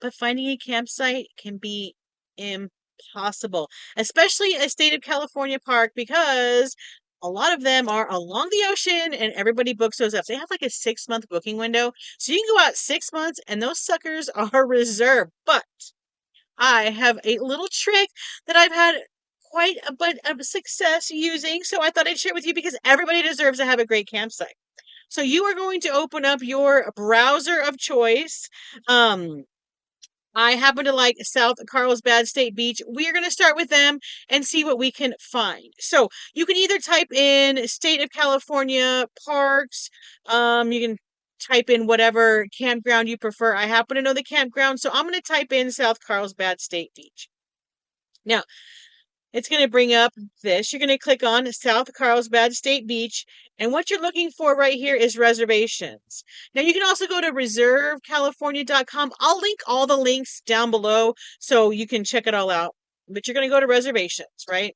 but finding a campsite can be impossible, especially a state of California park because a lot of them are along the ocean and everybody books those up. They have like a 6-month booking window. So you can go out 6 months and those suckers are reserved. But I have a little trick that I've had quite a bit of success using. So I thought I'd share with you because everybody deserves to have a great campsite. So you are going to open up your browser of choice. Um, I happen to like South Carlsbad State Beach. We are going to start with them and see what we can find. So you can either type in State of California parks. You can type in whatever campground you prefer. I happen to know the campground, so I'm going to type in South Carlsbad State Beach. Now, it's going to bring up this. You're going to click on South Carlsbad State Beach. And what you're looking for right here is reservations. Now, you can also go to reservecalifornia.com. I'll link all the links down below so you can check it all out. But you're going to go to reservations, right?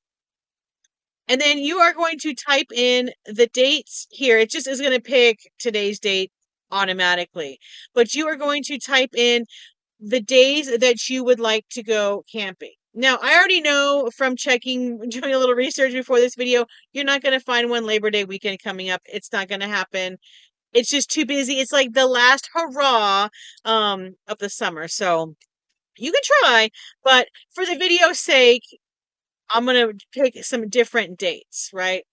And then you are going to type in the dates here. It just is going to pick today's date automatically. But you are going to type in the days that you would like to go camping. Now, I already know from doing a little research before this video, you're not going to find one Labor Day weekend coming up. It's not going to happen. It's just too busy. It's like the last hurrah of the summer. So you can try, but for the video's sake, I'm going to pick some different dates, right?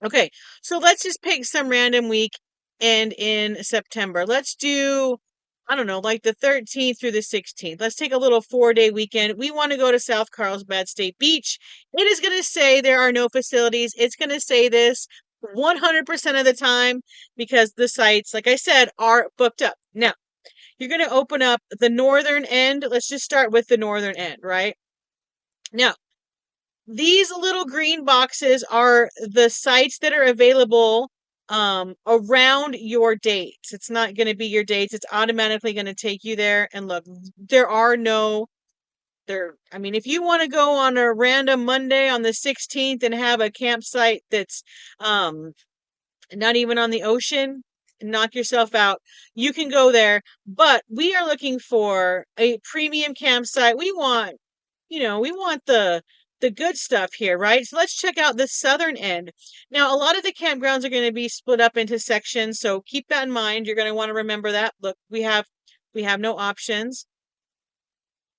Okay, so let's just pick some random week and in September. Let's do, I don't know, like the 13th through the 16th. Let's take a little 4-day weekend. We want to go to South Carlsbad State Beach. It is going to say there are no facilities. It's going to say this 100% of the time because the sites, like I said, are booked up. Now, you're going to open up the northern end. Let's just start with the northern end, right? Now, these little green boxes are the sites that are available around your dates. It's not going to be your dates. It's automatically going to take you there. And look, there are no I mean, if you want to go on a random Monday on the 16th and have a campsite that's not even on the ocean, knock yourself out. You can go there, but we are looking for a premium campsite. We want the good stuff here, right? So let's check out the southern end. Now, a lot of the campgrounds are going to be split up into sections, so keep that in mind. You're going to want to remember that. Look, we have no options.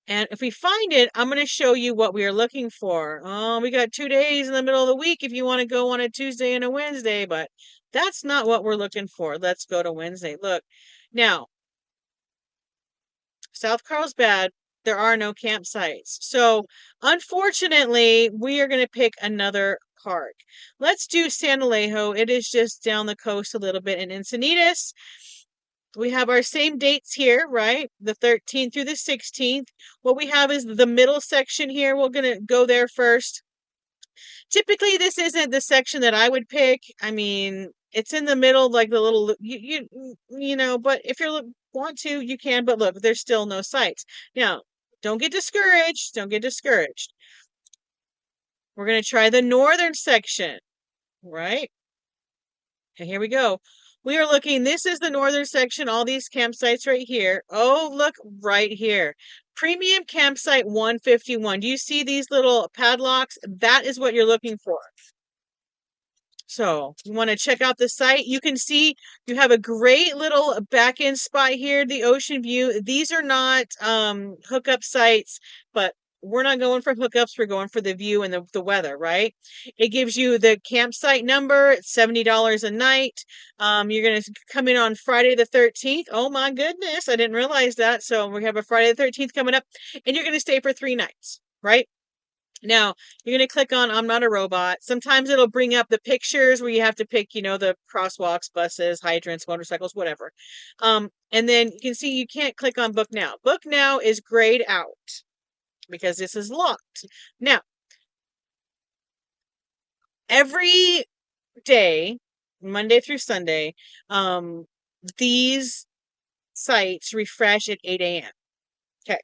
And if we find it, I'm going to show you what we are looking for. Oh, we got 2 days in the middle of the week if you want to go on a Tuesday and a Wednesday, but that's not what we're looking for. Let's go to Wednesday. Look, now, South Carlsbad, there are no campsites. So, unfortunately, we are going to pick another park. Let's do San Alejo. It is just down the coast a little bit in Encinitas. We have our same dates here, right? The 13th through the 16th. What we have is the middle section here. We're going to go there first. Typically, this isn't the section that I would pick. I mean, it's in the middle, like the little, but if you want to, you can. But look, there's still no sites. Now, don't get discouraged. Don't get discouraged. We're going to try the northern section, right? Okay, here we go. We are looking, this is the northern section, all these campsites right here. Oh, look, right here. Premium campsite 151. Do you see these little padlocks? That is what you're looking for. So you want to check out the site. You can see you have a great little back end spot here, the ocean view. These are not hookup sites, but we're not going for hookups. We're going for the view and the weather, right? It gives you the campsite number. It's $70 a night. You're going to come in on Friday the 13th. Oh my goodness. I didn't realize that. So we have a Friday the 13th coming up and you're going to stay for 3 nights, right? Now, you're going to click on I'm not a robot. Sometimes it'll bring up the pictures where you have to pick, the crosswalks, buses, hydrants, motorcycles, whatever. And then you can see you can't click on book now. Book now is grayed out because this is locked. Now, every day, Monday through Sunday, these sites refresh at 8 a.m. Okay.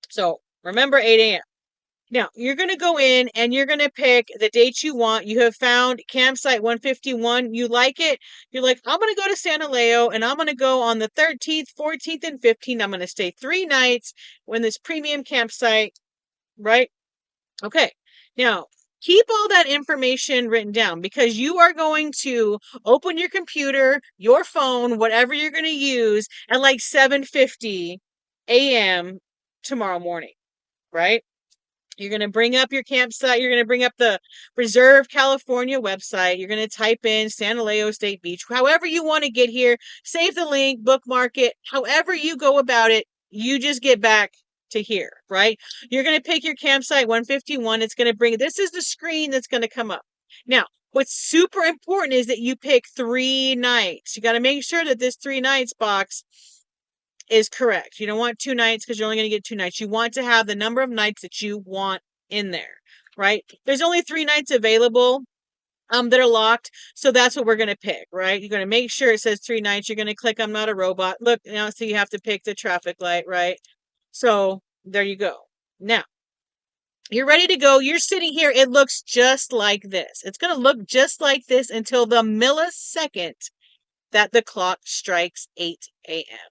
So remember 8 a.m. Now, you're going to go in and you're going to pick the dates you want. You have found campsite 151. You like it. You're like, I'm going to go to Santa Leo and I'm going to go on the 13th, 14th, and 15th. I'm going to stay 3 nights in this premium campsite, right? Okay. Now, keep all that information written down because you are going to open your computer, your phone, whatever you're going to use at like 7:50 a.m. tomorrow morning, right? You're going to bring up your campsite. You're going to bring up the Reserve California website. You're going to type in San Leo State Beach. However you want to get here, save the link, bookmark it. However you go about it, you just get back to here, right? You're going to pick your campsite 151. It's going to bring, this is the screen that's going to come up. Now, what's super important is that you pick 3 nights. You got to make sure that this 3 nights box is correct. You don't want 2 nights because you're only going to get 2 nights. You want to have the number of nights that you want in there, right? There's only 3 nights available that are locked. So that's what we're going to pick, right? You're going to make sure it says 3 nights. You're going to click I'm not a robot. Look, now, so you have to pick the traffic light, right? So there you go. Now, you're ready to go. You're sitting here. It looks just like this. It's going to look just like this until the millisecond that the clock strikes 8 a.m.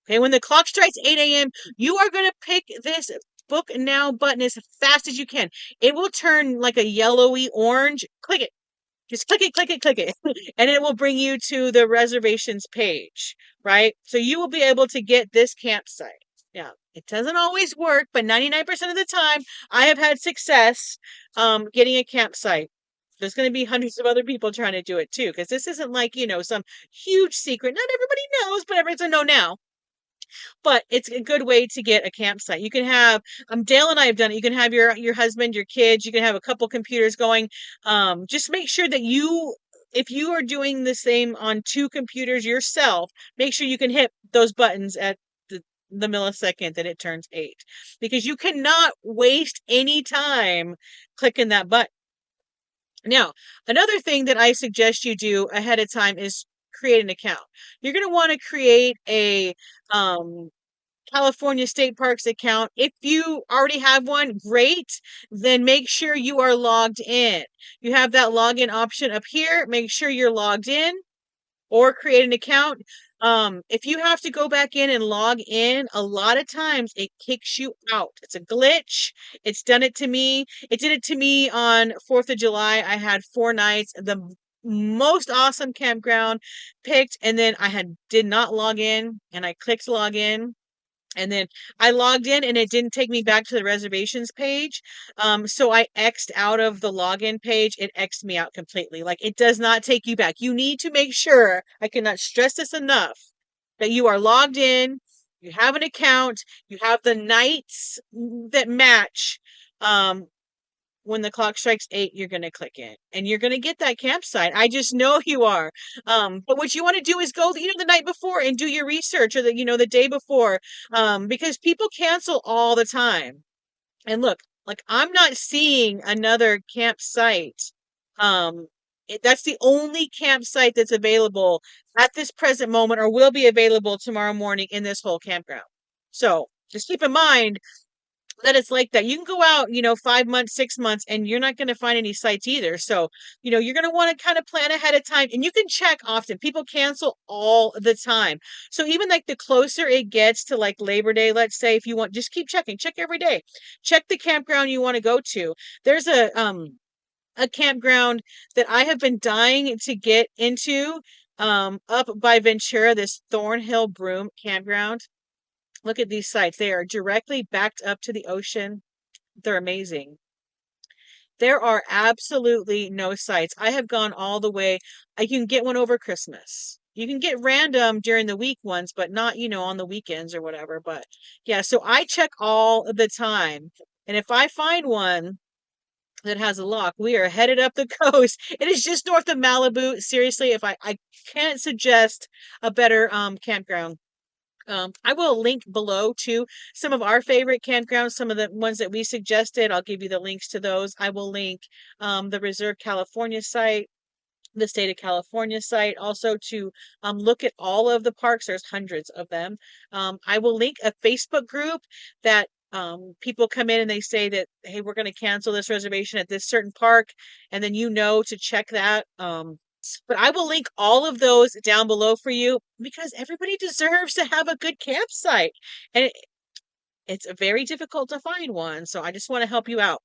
Okay, when the clock strikes 8 a.m., you are going to pick this book now button as fast as you can. It will turn like a yellowy orange. Click it. Just click it, click it, click it. And it will bring you to the reservations page, right? So you will be able to get this campsite. Now, it doesn't always work, but 99% of the time, I have had success getting a campsite. There's going to be hundreds of other people trying to do it too, because this isn't like, some huge secret. Not everybody knows, but everyone's a know now. But it's a good way to get a campsite. You can have Dale and I have done it. You can have your husband, your kids, you can have a couple computers going. Just make sure that if you are doing the same on 2 computers yourself, make sure you can hit those buttons at the millisecond that it turns 8, because you cannot waste any time clicking that button. Now, another thing that I suggest you do ahead of time is create an account. You're going to want to create a California State Parks account. If you already have one, great. Then make sure you are logged in. You have that login option up here. Make sure you're logged in or create an account. If you have to go back in and log in, a lot of times it kicks you out. It's a glitch. It's done it to me. It did it to me on 4th of July. I had 4 nights. The most awesome campground picked, and then did not log in, and I clicked log in. And then I logged in and it didn't take me back to the reservations page. So I X'd out of the login page. It X'd me out completely. Like, it does not take you back. You need to make sure, I cannot stress this enough, that you are logged in, you have an account, you have the nights that match. When the clock strikes 8, you're going to click in and you're going to get that campsite. I just know you are. But what you want to do is go, the night before and do your research, or the day before, because people cancel all the time. And look, like, I'm not seeing another campsite. That's the only campsite that's available at this present moment, or will be available tomorrow morning in this whole campground. So just keep in mind that it's like that. You can go out, 5 months, 6 months, and you're not going to find any sites either. So, you're going to want to kind of plan ahead of time, and you can check often. People cancel all the time. So even like the closer it gets to like Labor Day, let's say, if you want, just keep checking, check every day, check the campground you want to go to. There's a campground that I have been dying to get into, up by Ventura, this Thornhill Broom campground. Look at these sites. They are directly backed up to the ocean. They're amazing. There are absolutely no sites. I have gone all the way. I can get one over Christmas. You can get random during the week ones, but not, on the weekends or whatever. But yeah, so I check all the time. And if I find one that has a lock, we are headed up the coast. It is just north of Malibu. Seriously, if I can't suggest a better campground. I will link below to some of our favorite campgrounds, some of the ones that we suggested. I'll give you the links to those. I will link the Reserve California site, the State of California site, also to look at all of the parks. There's hundreds of them. I will link a Facebook group that People come in and they say that, hey, we're going to cancel this reservation at this certain park, and then you know to check that. But I will link all of those down below for you because everybody deserves to have a good campsite. And it's very difficult to find one. So I just want to help you out.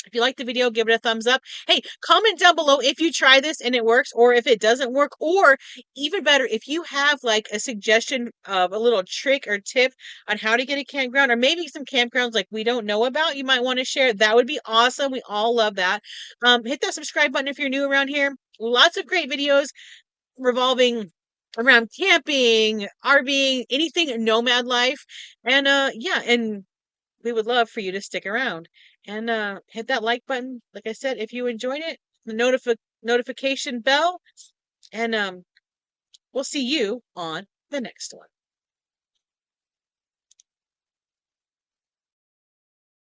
If you like the video, give it a thumbs up. Hey, comment down below if you try this and it works or if it doesn't work, or even better, if you have like a suggestion of a little trick or tip on how to get a campground, or maybe some campgrounds like we don't know about, you might want to share. That would be awesome. We all love that. Hit that subscribe button if you're new around here. Lots of great videos revolving around camping, RVing, anything nomad life. And yeah, and we would love for you to stick around and hit that like button. Like I said, if you enjoyed it, the notification bell, and we'll see you on the next one.